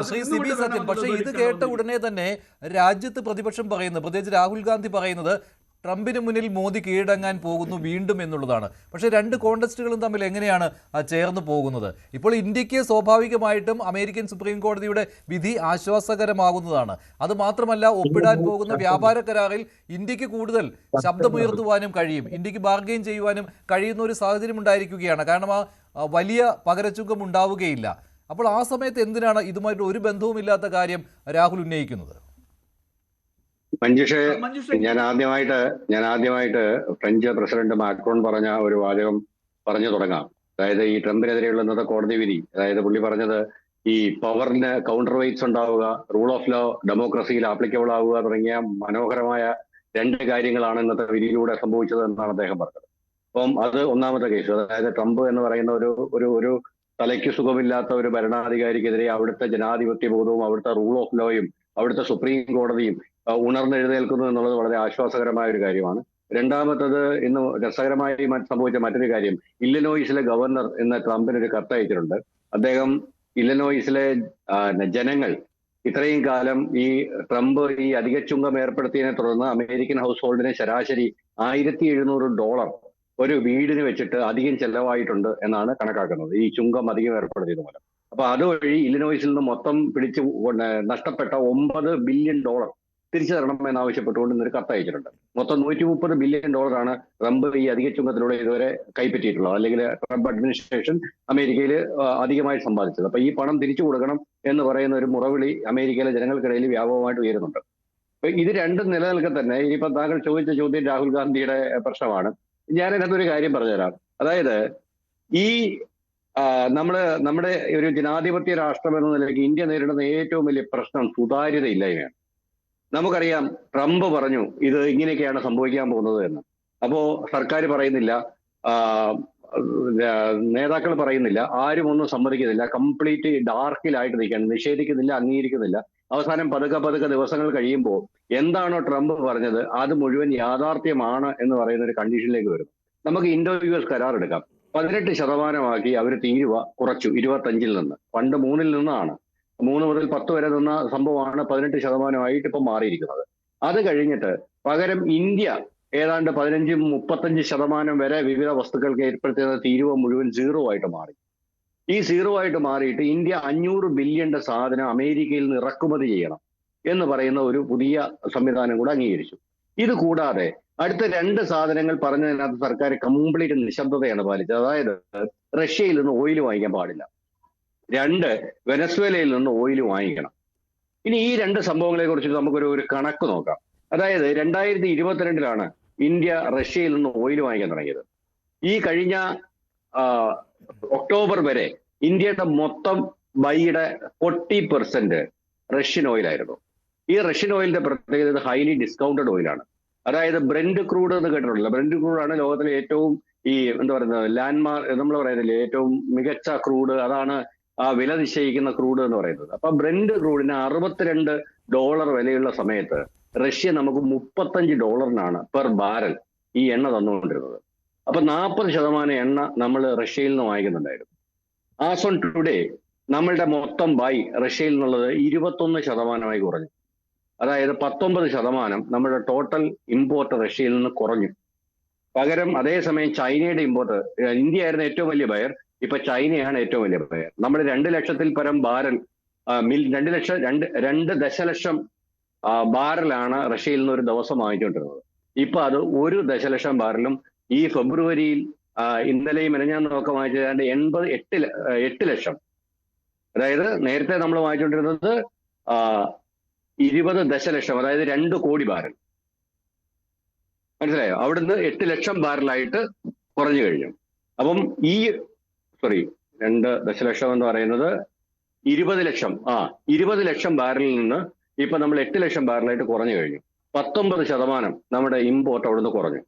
അത് Shri C B നിന്നുകൊണ്ട് വേണം സത്യൻ, പക്ഷേ അതിലൊന്ന് ഇത് എടുക്കാൻ കേട്ട വന്നിരിക്കുന്നത്. ഉടനെ തന്നെ രാജ്യത്ത് പ്രതിപക്ഷം പറയുന്നത്, പ്രത്യേകിച്ച് രാഹുൽ ഗാന്ധി പറയുന്നത്, ട്രംപിന് മുന്നിൽ മോദി കീഴടങ്ങാൻ പോകുന്നു വീണ്ടും എന്നുള്ളതാണ്. പക്ഷേ രണ്ട് കോണ്ടസ്റ്റുകളും തമ്മിൽ എങ്ങനെയാണ് ചേർന്ന് പോകുന്നത്? ഇപ്പോൾ ഇന്ത്യക്ക് സ്വാഭാവികമായിട്ടും അമേരിക്കൻ സുപ്രീം കോടതിയുടെ വിധി ആശ്വാസകരമാകുന്നതാണ്. അത് മാത്രമല്ല, ഒപ്പിടാൻ പോകുന്ന വ്യാപാര കരാറിൽ ഇന്ത്യക്ക് കൂടുതൽ ശബ്ദമുയർത്തുവാനും കഴിയും, ഇന്ത്യക്ക് ബാർഗെയിൻ ചെയ്യുവാനും കഴിയുന്ന ഒരു സാഹചര്യം ഉണ്ടായിരിക്കുകയാണ്. കാരണം വലിയ പകരച്ചുങ്കം ഉണ്ടാവുകയില്ല. അപ്പോൾ ആ സമയത്ത് എന്തിനാണ് ഇതുമായിട്ട് ഒരു ബന്ധവുമില്ലാത്ത കാര്യം രാഹുൽ ഉന്നയിക്കുന്നത്? മഞ്ജുഷേ, മഞ്ജുഷ ഞാൻ ആദ്യമായിട്ട് ഫ്രഞ്ച് പ്രസിഡന്റ് മാക്രോൺ പറഞ്ഞ ഒരു വാചകം പറഞ്ഞു തുടങ്ങാം. അതായത് ഈ ട്രംപിനെതിരെയുള്ള ഇന്നത്തെ കോടതി വിധി, അതായത് പുള്ളി പറഞ്ഞത് ഈ പവറിന് കൗണ്ടർ വെയ്റ്റ്സ് ഉണ്ടാവുക, റൂൾ ഓഫ് ലോ ഡെമോക്രസിയിൽ ആപ്ലിക്കബിൾ ആവുക തുടങ്ങിയ മനോഹരമായ രണ്ട് കാര്യങ്ങളാണ് ഇന്നത്തെ വിധിയിലൂടെ സംഭവിച്ചത് എന്നാണ് അദ്ദേഹം പറഞ്ഞത്. അപ്പം അത് ഒന്നാമത്തെ കേസ്. അതായത് ട്രംപ് എന്ന് പറയുന്ന ഒരു ഒരു ഒരു തലയ്ക്ക് സുഖമില്ലാത്ത ഒരു ഭരണാധികാരിക്കെതിരെ അവിടുത്തെ ജനാധിപത്യ ബോധവും അവിടുത്തെ റൂൾ ഓഫ് ലോയും അവിടുത്തെ സുപ്രീം കോടതിയും ഉണർന്നെഴുന്നേൽക്കുന്നു എന്നുള്ളത് വളരെ ആശ്വാസകരമായ ഒരു കാര്യമാണ്. രണ്ടാമത്തത് ഇന്ന് രസകരമായി സംഭവിച്ച മറ്റൊരു കാര്യം, ഇല്ലനോയിസിലെ ഗവർണർ ഇന്ന് ട്രംപിന് ഒരു കത്തയച്ചിട്ടുണ്ട്. അദ്ദേഹം ഇല്ലനോയിസിലെ ജനങ്ങൾ ഇത്രയും കാലം ഈ ട്രംപ് ഈ അധിക ചുങ്കം ഏർപ്പെടുത്തിയതിനെ തുടർന്ന് അമേരിക്കൻ ഹൗസ് ഹോൾഡിന് ശരാശരി $1700 ഒരു വീടിന് വെച്ചിട്ട് അധികം ചെലവായിട്ടുണ്ട് എന്നാണ് കണക്കാക്കുന്നത്, ഈ ചുങ്കം അധികം ഏർപ്പെടുത്തിയത് മൂലം. അപ്പൊ അതുവഴി ഇല്ലനോയിസിൽ നിന്ന് മൊത്തം പിടിച്ച് നഷ്ടപ്പെട്ട $9 ബില്യൺ തിരിച്ചു തരണം എന്നാവശ്യപ്പെട്ടുകൊണ്ട് ഇന്നൊരു കത്തയച്ചിട്ടുണ്ട്. മൊത്തം $130 ബില്യൺ ട്രംപ് ഈ അധിക ചുങ്കത്തിലൂടെ ഇതുവരെ കൈപ്പറ്റിയിട്ടുള്ളത്, അല്ലെങ്കിൽ ട്രംപ് അഡ്മിനിസ്ട്രേഷൻ അമേരിക്കയിൽ അധികമായി സമ്പാദിച്ചത്. അപ്പൊ ഈ പണം തിരിച്ചു കൊടുക്കണം എന്ന് പറയുന്ന ഒരു മുറവിളി അമേരിക്കയിലെ ജനങ്ങൾക്കിടയിൽ വ്യാപകമായിട്ട് ഉയരുന്നുണ്ട്. അപ്പൊ ഇത് രണ്ടും നിലനിൽക്കെ തന്നെ ഇനിയിപ്പോ താങ്കൾ ചോദിച്ച ചോദ്യം രാഹുൽ ഗാന്ധിയുടെ പ്രശ്നമാണ്. ഞാൻ ഇതിനകത്തൊരു കാര്യം പറഞ്ഞുതരാം. അതായത് ഈ നമ്മുടെ ഒരു ജനാധിപത്യ രാഷ്ട്രം എന്ന നിലയ്ക്ക് ഇന്ത്യ നേരിടുന്ന ഏറ്റവും വലിയ പ്രശ്നം സുതാര്യതയില്ലായ്മയാണ്. നമുക്കറിയാം, ട്രംപ് പറഞ്ഞു ഇത് ഇങ്ങനെയൊക്കെയാണ് സംഭവിക്കാൻ പോകുന്നത് എന്ന്. അപ്പോ സർക്കാർ പറയുന്നില്ല, നേതാക്കൾ പറയുന്നില്ല, ആരും ഒന്നും സമ്മതിക്കുന്നില്ല, കംപ്ലീറ്റ് ഡാർക്കിലായിട്ട് നിൽക്കുകയാണ്, നിഷേധിക്കുന്നില്ല, അംഗീകരിക്കുന്നില്ല. അവസാനം പതുക്കെ ദിവസങ്ങൾ കഴിയുമ്പോൾ എന്താണോ ട്രംപ് പറഞ്ഞത് അത് മുഴുവൻ യാഥാർത്ഥ്യമാണ് എന്ന് പറയുന്ന ഒരു കണ്ടീഷനിലേക്ക് വരും. നമുക്ക് ഇൻഡോ യു എസ് കരാർ എടുക്കാം. 18% അവർ തീരുവ കുറച്ചു, 25-ൽ നിന്ന്. പണ്ട് 3-ൽ നിന്നാണ്, 3 മുതൽ 10 വരെ നിന്ന സംഭവമാണ് 18% ഇപ്പൊ മാറിയിരിക്കുന്നത്. അത് കഴിഞ്ഞിട്ട് പകരം ഇന്ത്യ ഏതാണ്ട് 15-35% വരെ വിവിധ വസ്തുക്കൾക്ക് ഏർപ്പെടുത്തിയ തീരുവ മുഴുവൻ 0 ആയിട്ട് മാറി. ഈ 0 ആയിട്ട് മാറിയിട്ട് ഇന്ത്യ 500 ബില്യന്റെ സാധനം അമേരിക്കയിൽ നിന്ന് ഇറക്കുമതി ചെയ്യണം എന്ന് പറയുന്ന ഒരു പുതിയ സംവിധാനം കൂടെ അംഗീകരിച്ചു. ഇത് കൂടാതെ അടുത്ത 2 സാധനങ്ങൾ പറഞ്ഞതിനകത്ത് സർക്കാർ കംപ്ലീറ്റ് നിശബ്ദതയാണ് പാലിച്ചത്. അതായത് റഷ്യയിൽ നിന്ന് ഓയിൽ വാങ്ങിക്കാൻ പാടില്ല, 2 വെനസ്വേലയിൽ നിന്ന് ഓയിൽ വാങ്ങിക്കണം. ഇനി ഈ 2 സംഭവങ്ങളെ കുറിച്ച് നമുക്കൊരു കണക്ക് നോക്കാം. അതായത് 2022-ലാണ് ഇന്ത്യ റഷ്യയിൽ നിന്ന് ഓയിൽ വാങ്ങിക്കാൻ തുടങ്ങിയത്. ഈ കഴിഞ്ഞ ഒക്ടോബർ വരെ ഇന്ത്യയുടെ മൊത്തം ബൈയുടെ 40% റഷ്യൻ ഓയിലായിരുന്നു. ഈ റഷ്യൻ ഓയിലിന്റെ പ്രത്യേകത ഹൈലി ഡിസ്കൗണ്ടഡ് ഓയിലാണ്. അതായത് ബ്രെന്റ് ക്രൂഡ് എന്ന് കേട്ടിട്ടുണ്ടല്ലോ. ബ്രെന്റ് ക്രൂഡാണ് ലോകത്തിലെ ഏറ്റവും എന്താ പറയുന്നത് ലാൻഡ്മാർക്ക്, നമ്മൾ പറയുന്നില്ലേ ഏറ്റവും മികച്ച ക്രൂഡ്, അതാണ് ആ വില നിശ്ചയിക്കുന്ന ക്രൂഡ് എന്ന് പറയുന്നത്. അപ്പൊ ബ്രെന്റ് ക്രൂഡിന് $62 വിലയുള്ള സമയത്ത് റഷ്യ നമുക്ക് $35 പെർ ബാരൽ ഈ എണ്ണ തന്നുകൊണ്ടിരുന്നത്. അപ്പൊ 40% എണ്ണ നമ്മൾ റഷ്യയിൽ നിന്ന് വാങ്ങിക്കുന്നുണ്ടായിരുന്നു. ആസ് ഓൺ ടുഡേ നമ്മളുടെ മൊത്തം ബൈ റഷ്യയിൽ നിന്നുള്ളത് 21% കുറഞ്ഞു. അതായത് 19% നമ്മുടെ ടോട്ടൽ ഇമ്പോർട്ട് റഷ്യയിൽ നിന്ന് കുറഞ്ഞു. പകരം അതേസമയം ചൈനയുടെ ഇമ്പോർട്ട്, ഇന്ത്യ ആയിരുന്നു ഏറ്റവും വലിയ ബയർ, ഇപ്പൊ ചൈനയാണ് ഏറ്റവും വലിയ ബയർ. നമ്മൾ 2 ലക്ഷത്തിൽ പരം ബാരൽ 2 ദശലക്ഷം ബാരലാണ് റഷ്യയിൽ നിന്ന് ഒരു ദിവസം വാങ്ങിച്ചുകൊണ്ടിരുന്നത്. ഇപ്പൊ അത് 1 ദശലക്ഷം ബാരലും ഈ ഫെബ്രുവരിയിൽ ഇന്നലെയും മെനഞ്ഞാന്നും ഒക്കെ വാങ്ങിച്ചത് 8 ലക്ഷം. അതായത് നേരത്തെ നമ്മൾ വാങ്ങിച്ചുകൊണ്ടിരുന്നത് 20 ദശലക്ഷം, അതായത് 2 കോടി ബാരൽ. മനസ്സിലായോ? അവിടുന്ന് 8 ലക്ഷം ബാരലായിട്ട് കുറഞ്ഞു കഴിഞ്ഞു. അപ്പം 2 ദശലക്ഷം എന്ന് പറയുന്നത് 20 ലക്ഷം ബാരലിൽ നിന്ന് ഇപ്പൊ നമ്മൾ 8 ലക്ഷം ബാരലായിട്ട് കുറഞ്ഞു കഴിഞ്ഞു. 19% നമ്മുടെ ഇമ്പോർട്ട് അവിടുന്ന് കുറഞ്ഞു.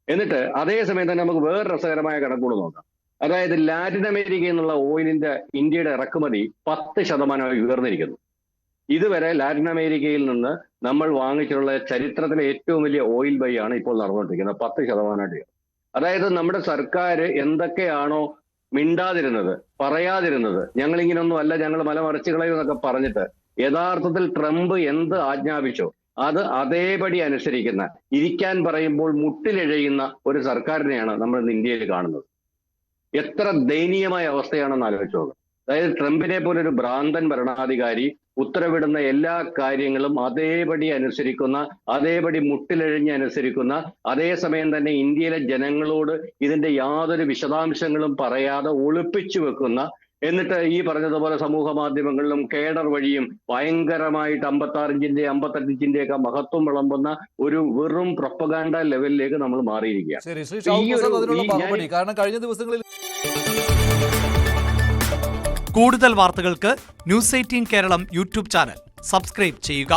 എന്നിട്ട് അതേസമയം തന്നെ നമുക്ക് വേറെ രസകരമായ കണക്കുകൂടെ നോക്കാം. അതായത് ലാറ്റിൻ അമേരിക്കയിൽ നിന്നുള്ള ഓയിലിന്റെ ഇന്ത്യയുടെ ഇറക്കുമതി 10% ഉയർന്നിരിക്കുന്നു. ഇതുവരെ ലാറ്റിൻ അമേരിക്കയിൽ നിന്ന് നമ്മൾ വാങ്ങിച്ചിട്ടുള്ള ചരിത്രത്തിലെ ഏറ്റവും വലിയ ഓയിൽ ബൈ ആണ് ഇപ്പോൾ നടന്നുകൊണ്ടിരിക്കുന്നത്, 10%. അതായത് നമ്മുടെ സർക്കാർ എന്തൊക്കെയാണോ മിണ്ടാതിരുന്നത്, പറയാതിരുന്നത്, ഞങ്ങളിങ്ങനൊന്നും അല്ല, ഞങ്ങൾ മലമറിച്ചുകളയും എന്നൊക്കെ പറഞ്ഞിട്ട് യഥാർത്ഥത്തിൽ ട്രംപ് എന്ത് ആജ്ഞാപിച്ചോ അത് അതേപടി അനുസരിക്കുന്ന, ഇരിക്കാൻ പറയുമ്പോൾ മുട്ടിലെഴയുന്ന ഒരു സർക്കാരിനെയാണ് നമ്മൾ ഇന്ന് ഇന്ത്യയിൽ കാണുന്നത്. എത്ര ദയനീയമായ അവസ്ഥയാണെന്ന് ആലോചിച്ചു നോക്കുക. അതായത് ട്രംപിനെ പോലെ ഒരു ഭ്രാന്തൻ ഭരണാധികാരി ഉത്തരവിടുന്ന എല്ലാ കാര്യങ്ങളും അതേപടി അനുസരിക്കുന്ന, അതേപടി മുട്ടിലെഴഞ്ഞ് അനുസരിക്കുന്ന, അതേസമയം തന്നെ ഇന്ത്യയിലെ ജനങ്ങളോട് ഇതിന്റെ യാതൊരു വിശദാംശങ്ങളും പറയാതെ ഒളിപ്പിച്ചു വെക്കുന്ന, എന്നിട്ട് ഈ പറഞ്ഞതുപോലെ സമൂഹ മാധ്യമങ്ങളിലും കേഡർ വഴിയും ഭയങ്കരമായിട്ട് 56 ഇഞ്ചിന്റെ 58 ഇഞ്ചിന്റെ ഒക്കെ മഹത്വം വിളമ്പുന്ന ഒരു വെറും പ്രൊപ്പഗാൻഡ ലെവലിലേക്ക് നമ്മൾ മാറിയിരിക്കുകയാണ്. ശരി, ശ്രീ ഷാഹുൽ പ്രസാദ് അതിനുള്ള മറുപടി. കാരണം കഴിഞ്ഞ ദിവസങ്ങളിൽ കൂടുതൽ വാർത്തകൾക്ക് News 18 Keralam YouTube channel subscribe ചെയ്യുക.